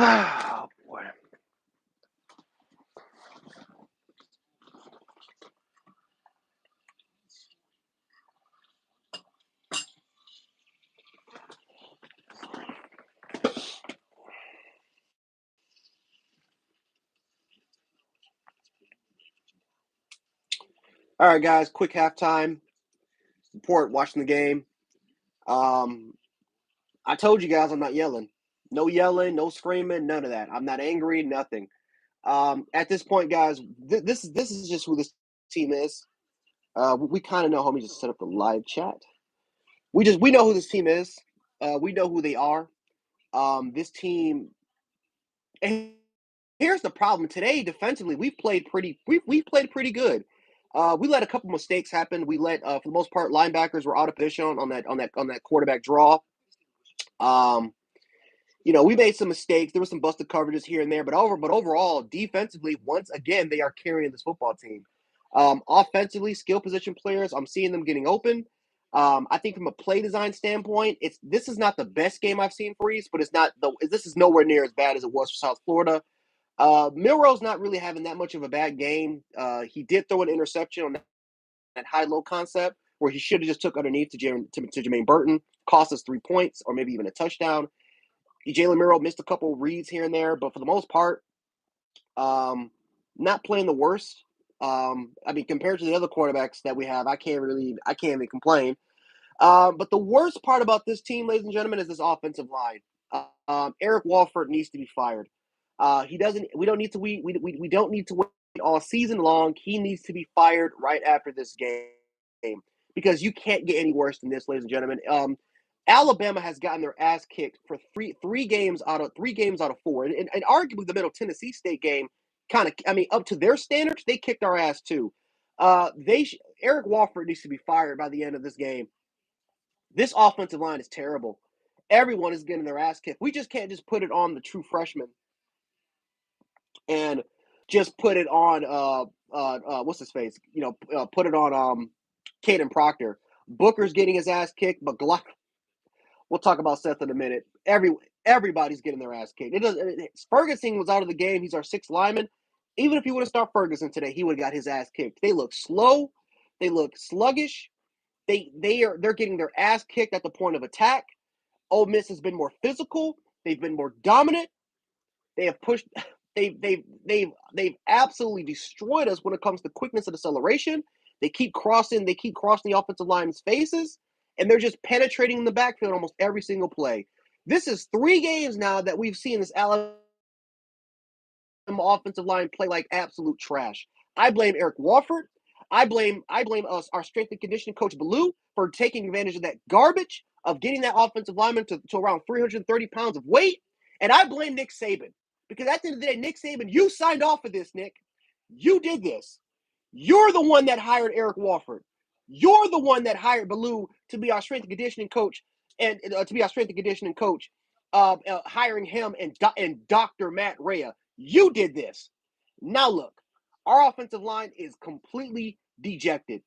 Oh, boy. All right, guys, quick halftime report, watching the game. Um, I told you guys I'm not yelling. No yelling, no screaming, none of that. I'm not angry, nothing. At this point, guys, this is just who this team is. We kind of know how we just set up the live chat. We know who this team is. We know who they are. This team. And here's the problem today. Defensively, we've played pretty good. We let a couple mistakes happen. We let, for the most part, linebackers were out of position on that quarterback draw. Um, we made some mistakes. There were some busted coverages here and there, but overall, defensively, once again, they are carrying this football team. Offensively, skill position players, I'm seeing them getting open. I think from a play design standpoint, this is not the best game I've seen for East, but this is nowhere near as bad as it was for South Florida. Milroe's not really having that much of a bad game. He did throw an interception on that high-low concept where he should have just took underneath to Jermaine Burton, cost us 3 points or maybe even a touchdown. Jalen Milroe missed a couple reads here and there, but for the most part, not playing the worst. Compared to the other quarterbacks that we have, I can't even complain. But the worst part about this team, ladies and gentlemen, is this offensive line. Eric Walford needs to be fired. He doesn't. We don't need to. We don't need to wait all season long. He needs to be fired right after this game because you can't get any worse than this, ladies and gentlemen. Alabama has gotten their ass kicked for three games out of four, and arguably the Middle Tennessee State game up to their standards, they kicked our ass too. Eric Walford needs to be fired by the end of this game. This offensive line is terrible. Everyone is getting their ass kicked. We just can't just put it on the true freshmen and just put it on what's his face? Put it on Caden Proctor. Booker's getting his ass kicked, but we'll talk about Seth in a minute. Everybody's getting their ass kicked. Ferguson was out of the game. He's our sixth lineman. Even if he would have started Ferguson today, he would have got his ass kicked. They look slow. They look sluggish. They're getting their ass kicked at the point of attack. Ole Miss has been more physical. They've been more dominant. They have pushed. They've absolutely destroyed us when it comes to quickness and acceleration. They keep crossing the offensive line's faces, and they're just penetrating the backfield almost every single play. This is 3 games now that we've seen this Alabama offensive line play like absolute trash. I blame Eric Walford. I blame us, our strength and conditioning coach Ballou, for taking advantage of that garbage of getting that offensive lineman to around 330 pounds of weight. And I blame Nick Saban. Because at the end of the day, Nick Saban, you signed off for this, Nick. You did this. You're the one that hired Eric Walford. You're the one that hired Ballou to be our strength and conditioning coach, hiring him and Dr. Matt Rhea. You did this. Now look, our offensive line is completely dejected.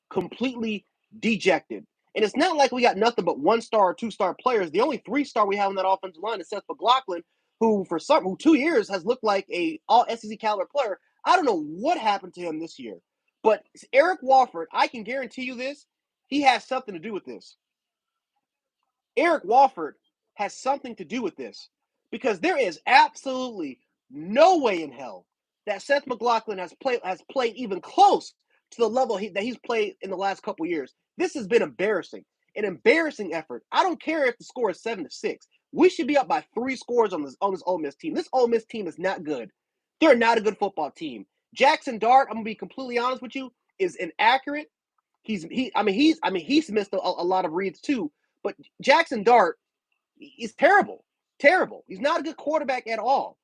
Completely dejected. And it's not like we got nothing but 1-star or 2-star players. The only 3-star we have on that offensive line is Seth McLaughlin, who 2 years has looked like a all SEC caliber player. I don't know what happened to him this year. But Eric Walford, I can guarantee you this, he has something to do with this. Eric Walford has something to do with this because there is absolutely no way in hell that Seth McLaughlin has played even close to the level that he's played in the last couple years. This has been embarrassing, an embarrassing effort. I don't care if the score is 7-6. We should be up by 3 scores on this Ole Miss team. This Ole Miss team is not good. They're not a good football team. Jackson Dart, I'm gonna be completely honest with you, is inaccurate. He's missed a lot of reads too. But Jackson Dart is terrible. Terrible. He's not a good quarterback at all.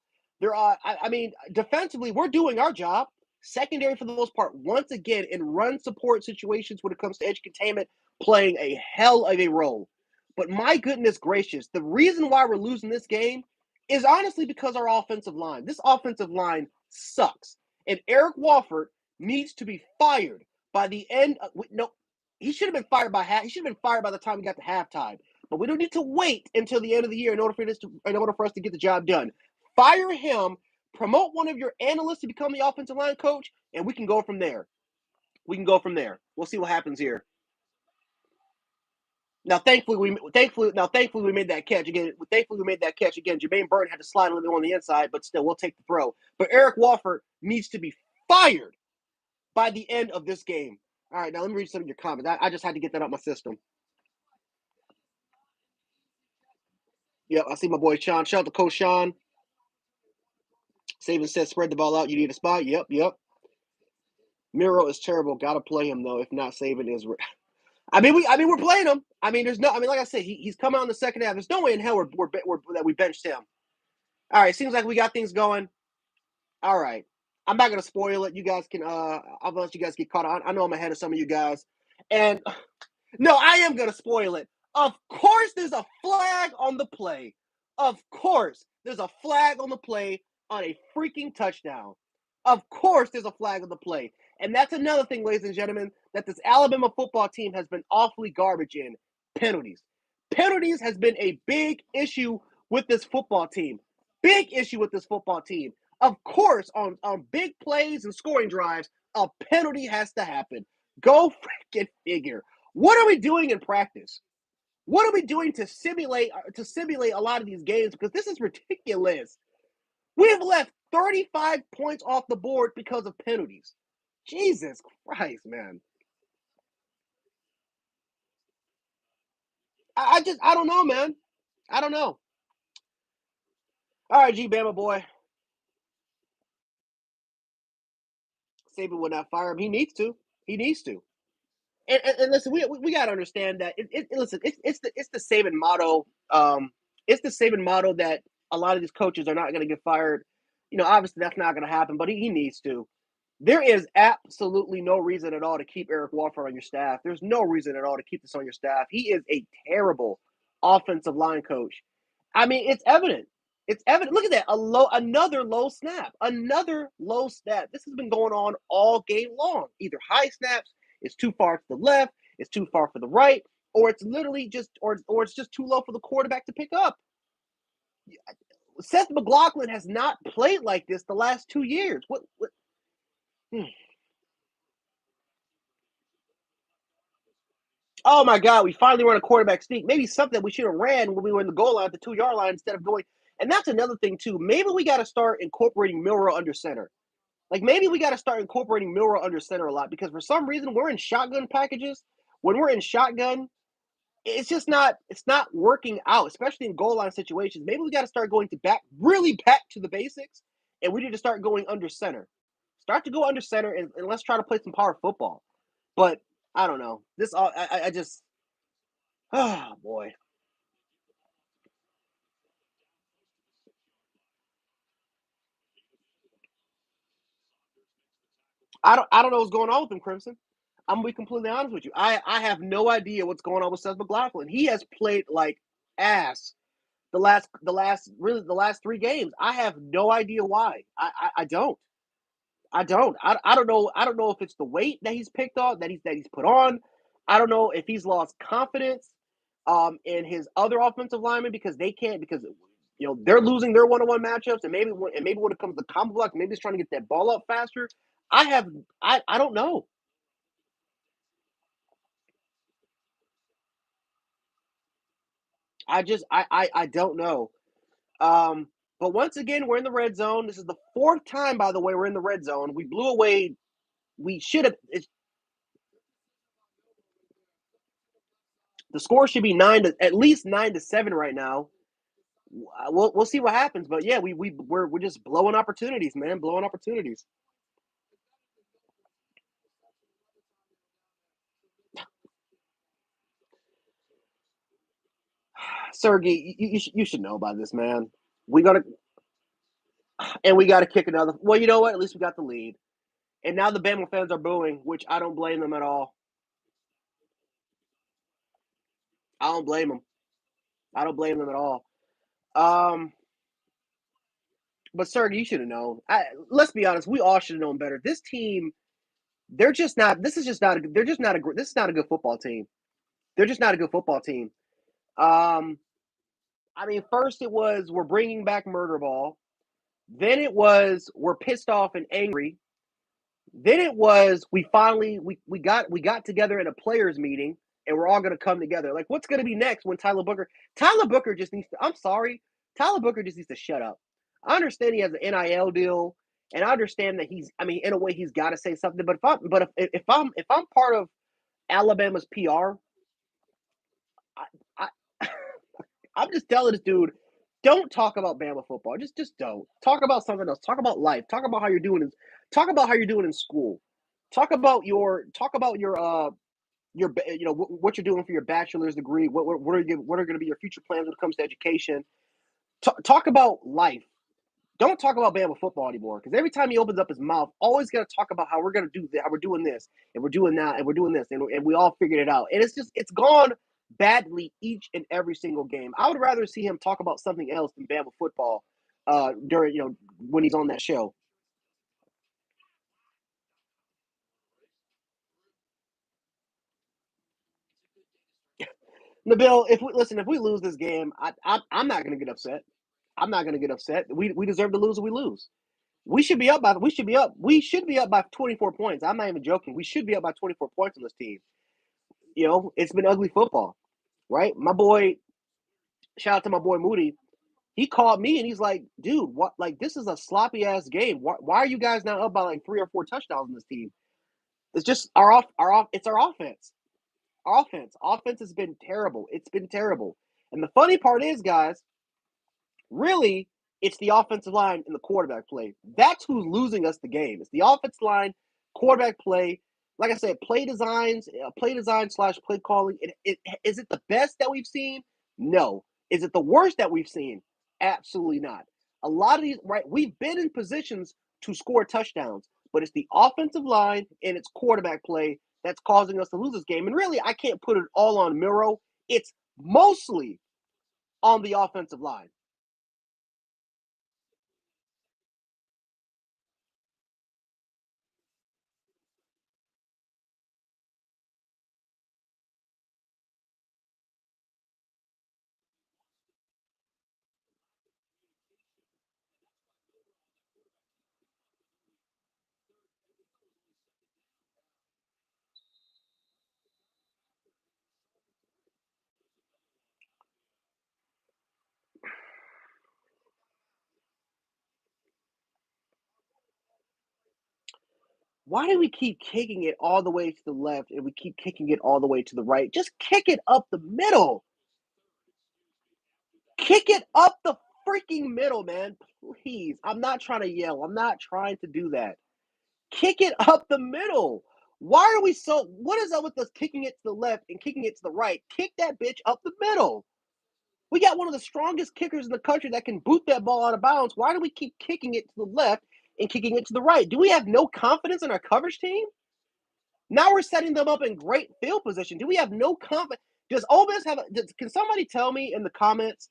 Defensively, we're doing our job. Secondary, for the most part, once again, in run support situations when it comes to edge containment, playing a hell of a role. But my goodness gracious, the reason why we're losing this game is honestly because our offensive line. This offensive line sucks. And Eric Walford needs to be fired by the end. No, he should have been fired by the time we got to halftime. But we don't need to wait until the end of the year in order for us to get the job done. Fire him, promote one of your analysts to become the offensive line coach, and we can go from there. We'll see what happens here. Now, thankfully, we made that catch again. Thankfully, we made that catch again. Jermaine Burton had to slide a little bit on the inside, but still, we'll take the throw. But Eric Walford needs to be fired by the end of this game. All right, now let me read some of your comments. I just had to get that out my system. Yep, I see my boy Sean. Shout out to Coach Sean. Saban said, "Spread the ball out. You need a spot." Yep. Miro is terrible. Got to play him though. If not, Saban is. I mean, we're playing him. I mean, like I said, he's come out in the second half. There's no way in hell that we benched him. All right, seems like we got things going. All right, I'm not gonna spoil it. You guys can. I'll let you guys get caught on. I know I'm ahead of some of you guys, and no, I am gonna spoil it. Of course, there's a flag on the play. Of course, there's a flag on the play on a freaking touchdown. Of course, there's a flag on the play. And that's another thing, ladies and gentlemen, that this Alabama football team has been awfully garbage in. Penalties. Penalties has been a big issue with this football team. Big issue with this football team. Of course, on big plays and scoring drives, a penalty has to happen. Go freaking figure. What are we doing in practice? What are we doing to simulate a lot of these games? Because this is ridiculous. We have left 35 points off the board because of penalties. Jesus Christ, man. I don't know, man. I don't know. All right, G Bama boy. Saban would not fire him. He needs to. And listen, we got to understand that. Listen, it's the Saban motto. It's the Saban motto that a lot of these coaches are not going to get fired. Obviously that's not going to happen, but he needs to. There is absolutely no reason at all to keep Eric Walford on your staff. There's no reason at all to keep this on your staff. He is a terrible offensive line coach. I mean, it's evident. It's evident. Look at that. Another low snap. Another low snap. This has been going on all game long. Either high snaps, it's too far to the left, it's too far for the right, or it's literally just or it's just too low for the quarterback to pick up. Seth McLaughlin has not played like this the last 2 years. What Oh my God, we finally run a quarterback sneak. Maybe something we should have ran when we were in the goal line at the 2 yard line instead of going. And that's another thing too. Maybe we got to start incorporating Milrow under center. Like maybe we got to start incorporating Milrow under center a lot because for some reason we're in shotgun packages. When we're in shotgun, it's not working out, especially in goal line situations. Maybe we got to start going really back to the basics, and we need to start going under center. Start to go under center and let's try to play some power football. But I don't know. This all I just oh boy. I don't know what's going on with him, Crimson. I'm gonna be completely honest with you. I have no idea what's going on with Seth McLaughlin. He has played like ass the last 3 games. I have no idea why. I don't. I don't know. I don't know if it's the weight that he's picked on that he's put on. I don't know if he's lost confidence in his other offensive linemen because they're losing their one-on-one matchups and maybe when it comes to combo block, maybe he's trying to get that ball up faster. I don't know. I don't know. But once again, we're in the red zone. This is the 4th time, by the way, we're in the red zone. We blew away. We should have. The score should be at least 9-7 right now. We'll see what happens, but yeah, we're just blowing opportunities, man, blowing opportunities. Sergey, you should know about this, man. We got to kick another. Well, you know what? At least we got the lead, and now the Bama fans are booing, which I don't blame them at all. I don't blame them. I don't blame them at all. Um, but Sergey, you should have known. Let's be honest. We all should have known better. This team, they're just not. This is just not. They're just not a. This is not a good football team. They're just not a good football team. I mean, first it was we're bringing back murder ball. Then it was we're pissed off and angry. Then it was we got together in a players meeting and we're all going to come together. Like, what's going to be next when Tyler Booker just needs to. I'm sorry, Tyler Booker just needs to shut up. I understand he has an NIL deal, and I understand that he's. I mean, in a way, he's got to say something. But if I'm part of Alabama's PR, I I'm just telling this dude, don't talk about Bama football. Just don't. Talk about something else. Talk about life. Talk about how you're doing. Talk about how you're doing in school. Talk about your what you're doing for your bachelor's degree. What are going to be your future plans when it comes to education? Talk about life. Don't talk about Bama football anymore because every time he opens up his mouth, always got to talk about how we're going to do that, how we're doing this, and we're doing that, and we're doing this, and we all figured it out. And it's gone badly each and every single game. I would rather see him talk about something else than Bama football during when he's on that show. Nabil, if we lose this game, I'm not going to get upset. I'm not going to get upset. We deserve to lose, or we lose. We should be up by 24 points. I'm not even joking. We should be up by 24 points on this team. It's been ugly football, right? My boy, shout out to my boy Moody. He called me and he's like, dude, what? Like, this is a sloppy ass game. Why are you guys not up by like 3 or 4 touchdowns in this team? It's just it's our offense. Our offense. Offense has been terrible. It's been terrible. And the funny part is, guys, really, it's the offensive line and the quarterback play. That's who's losing us the game. It's the offensive line, quarterback play. Like I said, play design slash play calling. Is it the best that we've seen? No. Is it the worst that we've seen? Absolutely not. A lot of these, right? We've been in positions to score touchdowns, but it's the offensive line and it's quarterback play that's causing us to lose this game. And really, I can't put it all on Miro. It's mostly on the offensive line. Why do we keep kicking it all the way to the left and we keep kicking it all the way to the right? Just kick it up the middle. Kick it up the freaking middle, man. Please. I'm not trying to yell. I'm not trying to do that. Kick it up the middle. Why are we so what is up with us kicking it to the left and kicking it to the right? Kick that bitch up the middle. We got one of the strongest kickers in the country that can boot that ball out of bounds. Why do we keep kicking it to the left and kicking it to the right? Do we have no confidence in our coverage team? Now we're setting them up in great field position. Do we have no confidence? Does Ole Miss have? Can somebody tell me in the comments?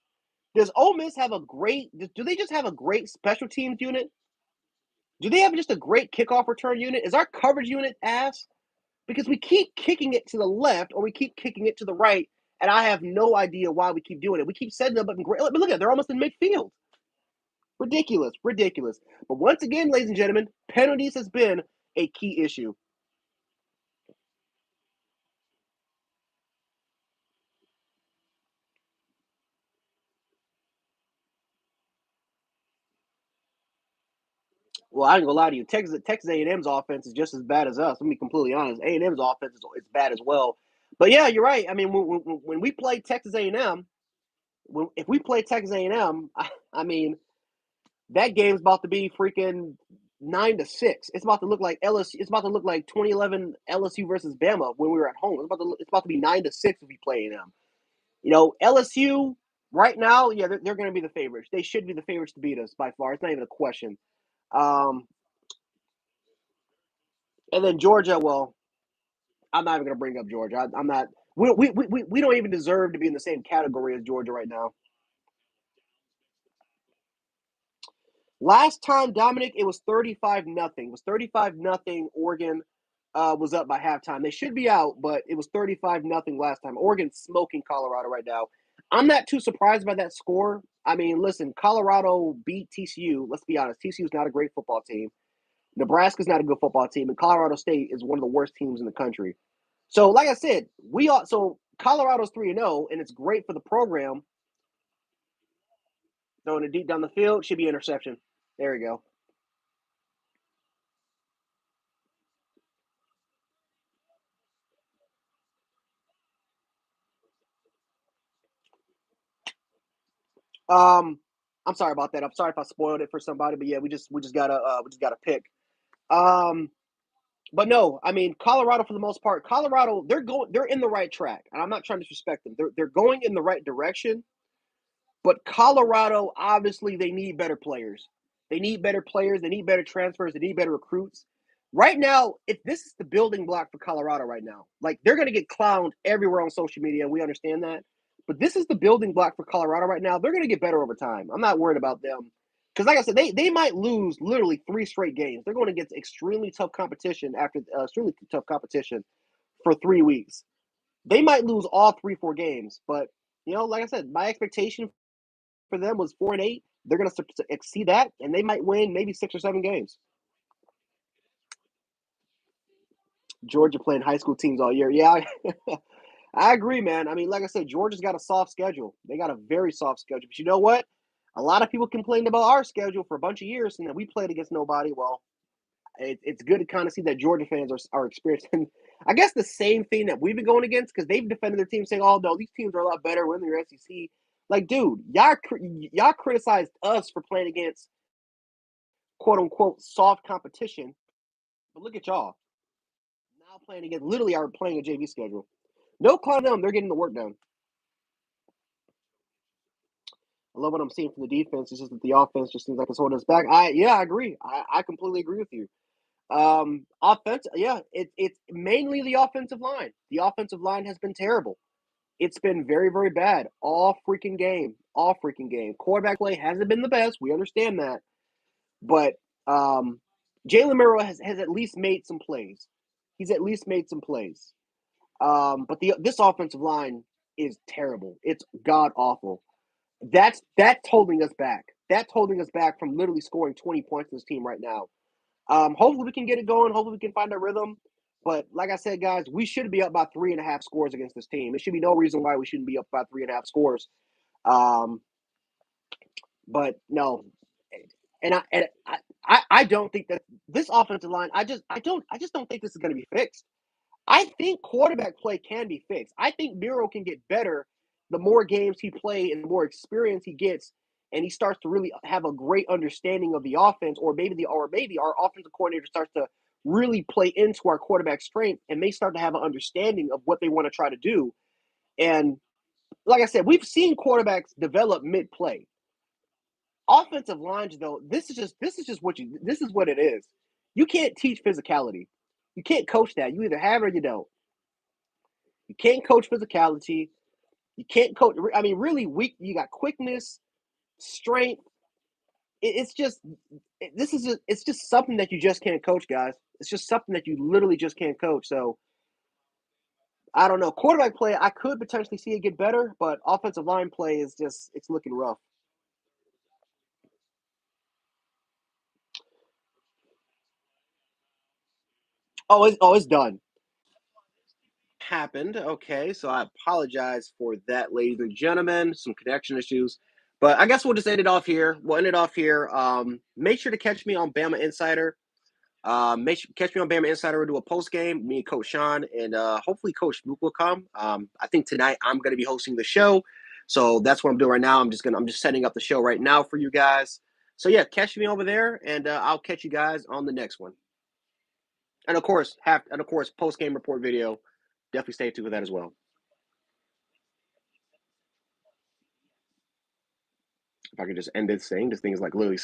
Does Ole Miss have a great? Do they just have a great special teams unit? Do they have just a great kickoff return unit? Is our coverage unit ass? Because we keep kicking it to the left or we keep kicking it to the right, and I have no idea why we keep doing it. We keep setting them up in great. Look at it, they're almost in midfield. Ridiculous, ridiculous. But once again, ladies and gentlemen, penalties has been a key issue. Well, I ain't gonna lie to you. Texas A&M's offense is just as bad as us. Let me be completely honest. A&M's offense is bad as well. But yeah, you're right. I mean, when we play Texas A&M, if we play Texas A&M, I mean that game's about to be freaking 9-6. It's about to look like LSU. It's about to look like 2011 LSU versus Bama when we were at home. It's about to be 9-6 if we play A&M. LSU right now, yeah, they're going to be the favorites. They should be the favorites to beat us by far. It's not even a question. Um, and then Georgia, well, I'm not even going to bring up Georgia. I'm not. We don't even deserve to be in the same category as Georgia right now. Last time, Dominic, it was 35-0. It was 35-0. Oregon was up by halftime. They should be out, but it was 35-0 last time. Oregon's smoking Colorado right now. I'm not too surprised by that score. I mean, listen, Colorado beat TCU. Let's be honest, TCU is not a great football team. Nebraska's not a good football team, and Colorado State is one of the worst teams in the country. So, like I said, Colorado's 3-0, and it's great for the program. Throwing it deep down the field should be interception. There you go. Um, I'm sorry about that. I'm sorry if I spoiled it for somebody, but yeah, we just gotta pick. Um, but no, I mean Colorado for the most part. Colorado, they're in the right track, and I'm not trying to disrespect them. They're going in the right direction. But Colorado, obviously, they need better players. They need better players. They need better transfers. They need better recruits. Right now, if this is the building block for Colorado right now, like they're going to get clowned everywhere on social media. We understand that. But this is the building block for Colorado right now. They're going to get better over time. I'm not worried about them. Because, like I said, they might lose literally 3 straight games. They're going to get extremely tough competition after extremely tough competition for 3 weeks. They might lose all 3, 4 games. But, like I said, my expectation for them was 4-8. They're going to exceed that, and they might win maybe 6 or 7 games. Georgia playing high school teams all year. Yeah, I agree, man. I mean, like I said, Georgia's got a soft schedule. They got a very soft schedule. But you know what? A lot of people complained about our schedule for a bunch of years, and that we played against nobody. Well, it's good to kind of see that Georgia fans are experiencing, I guess, the same thing that we've been going against because they've defended their team saying, "Oh no, these teams are a lot better. We're in the SEC." Like, dude, y'all criticized us for playing against quote unquote soft competition, but look at y'all now playing against literally are playing a JV schedule. No clown them, they're getting the work done. I love what I'm seeing from the defense. It's just that the offense just seems like it's holding us back. I agree. I completely agree with you. Offense, yeah, it's mainly the offensive line. The offensive line has been terrible. It's been very, very bad all freaking game. All freaking game. Quarterback play hasn't been the best. We understand that. But Jalen Murrow has at least made some plays. He's at least made some plays. But this offensive line is terrible. It's god awful. That's holding us back. That's holding us back from literally scoring 20 points in this team right now. Hopefully we can get it going. Hopefully we can find a rhythm. But like I said, guys, we should be up by 3.5 scores against this team. There should be no reason why we shouldn't be up by 3.5 scores. Um, but no, and I don't think that this offensive line. I just don't think this is going to be fixed. I think quarterback play can be fixed. I think Miro can get better the more games he plays and the more experience he gets, and he starts to really have a great understanding of the offense, or maybe our offensive coordinator starts to really play into our quarterback strength and may start to have an understanding of what they want to try to do. And like I said, we've seen quarterbacks develop mid play. Offensive lines, though, this is what it is. You can't teach physicality. You can't coach that. You either have it or you don't. You can't coach physicality. You can't coach. I mean, really weak. You got quickness, strength. It's just it's just something that you just can't coach, guys. It's just something that you literally just can't coach. So I don't know. Quarterback play, I could potentially see it get better, but offensive line play is just it's looking rough. Oh, it's done. Happened. Okay, so I apologize for that, ladies and gentlemen. Some connection issues, but I guess we'll just end it off here. We'll end it off here. Make sure to catch me on Bama Insider. Make sure catch me on Bama Insider. We'll do a post game. Me and Coach Sean, and hopefully Coach Luke will come. I think tonight I'm going to be hosting the show, so that's what I'm doing right now. I'm just setting up the show right now for you guys. So yeah, catch me over there, and I'll catch you guys on the next one. And of course, post game report video. Definitely stay tuned for that as well. If I could just end this thing is like literally